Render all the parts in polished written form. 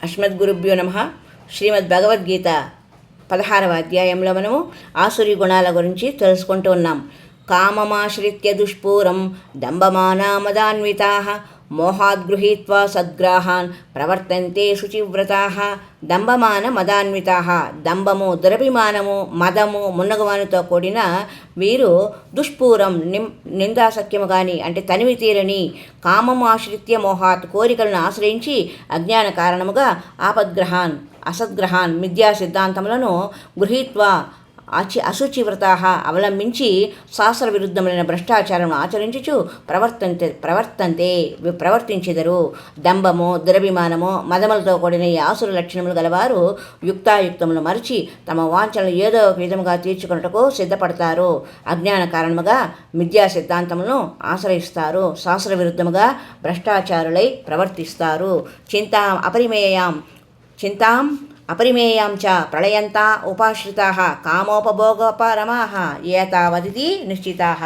అస్మద్గురుభ్యో నమః. శ్రీమద్ భగవద్గీత 16వ అధ్యాయంలో మనము ఆసురి గుణాల గురించి తెలుసుకుంటూ ఉన్నాం. కామమాశ్రిత్య దుష్పూరం దంభమానామదాన్వితాః మోహాద్గృహీత్వా సద్గ్రాహాన్ ప్రవర్తంతే శుచివ్రతాః. దంభమాన మదాన్వితాః, దంభము, దురభిమానము, మదము మున్నగువానితో కూడిన వీరు దుష్పూరం నిందాసక్యము కానీ అంటే తనివి తీరని కామము ఆశ్రిత్య మోహాత్ కోరికలను ఆశ్రయించి అజ్ఞాన కారణముగా ఆపద్గ్రహాన్ అసద్గ్రహాన్ మిథ్యా సిద్ధాంతములను గృహీత్వా అశుచివ్రతాః అవలంబించి శాస్త్ర విరుద్ధమైన భ్రష్టాచారమును ఆచరించుచు ప్రవర్తించెదరు. దంభము, దురభిమానము, మదములతో కూడిన ఈ ఆసుర లక్షణములు గలవారు యుక్తాయుక్తములు మరిచి తమ వాంఛనలు ఏదో ఒక విధముగా తీర్చుకున్నటకు సిద్ధపడతారు. అజ్ఞాన కారణముగా మిథ్యా సిద్ధాంతములను ఆశ్రయిస్తారు. శాస్త్ర విరుద్ధముగా భ్రష్టాచారులై ప్రవర్తిస్తారు. చింతాం అపరిమేయాం చ ప్రళయంతా ఉపాశ్రితాః కామోపభోగపరమాః ఏతావదితి నిశ్చితాః.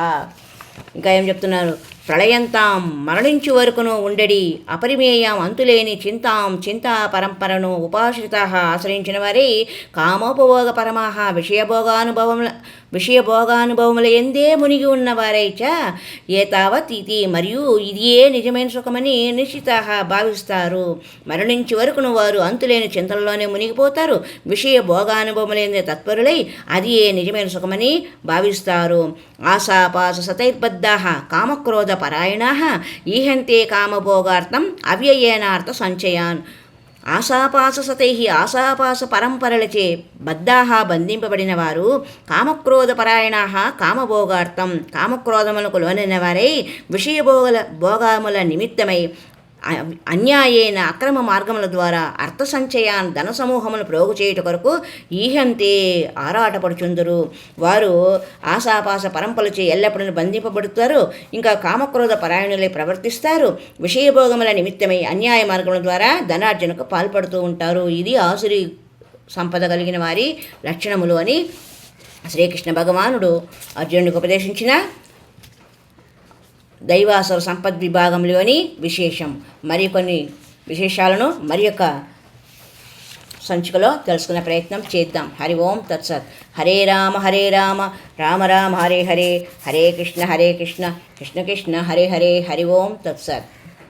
ఇంకా ఏం చెప్తున్నారు? ప్రళయంతాం మరణించు వరకును ఉండడి, అపరిమేయం అంతులేని చింతా పరంపరను ఉపాశ్రితాః ఆశ్రయించిన వారి కామోపభోగపరమాః విషయభోగానుభవముల ఎందే మునిగి ఉన్నవారై చ ఏతావత్ ఇది మరియు ఇదియే నిజమైన సుఖమని నిశ్చితాః భావిస్తారు. మరణించు వరకును వారు అంతులేని చింతనలోనే మునిగిపోతారు. విషయ భోగానుభవములందే తత్పరులై అది ఏ నిజమైన సుఖమని భావిస్తారు. ఆశాపాస సతైర్బద్ధాః కామక్రోధ పరాయణాః ఈహంతే కామభోగార్థం అవ్యయేనార్థ సంచయాన్. ఆశాపాస పరంపరలచే బద్ధాః బంధింపబడిన వారు కామక్రోధ పరాయణాః కామభోగార్థం కామక్రోధములకు లోనైన వారై భోగముల నిమిత్తమై అన్యాయేన అక్రమ మార్గముల ద్వారా అర్థ సంచయాన్ ధన సమూహమును ప్రోగు చేయుట కొరకు ఈహంతే ఆరాటపడుచుందరు. వారు ఆశాపాస పరంపరలచే ఎల్లప్పుడూ బంధింపబడుతారు. ఇంకా కామక్రోధ పరాయణులై ప్రవర్తిస్తారు. విషయభోగముల నిమిత్తమై అన్యాయ మార్గముల ద్వారా ధనార్జనకు పాల్పడుతూ ఉంటారు. ఇది ఆసురి సంపద కలిగిన వారి లక్షణములు అని శ్రీకృష్ణ భగవానుడు అర్జునుడికి ఉపదేశించిన దైవాసుర సంపద్విభాగంలోని విశేషం. మరికొన్ని విశేషాలను మరి యొక్క సంచికలో తెలుసుకునే ప్రయత్నం చేద్దాం. హరి ఓం తత్సత్. హరే రామ రామ రామ హరే హరే, హరే కృష్ణ కృష్ణ కృష్ణ హరే హరే. హరి ఓం తత్సత్.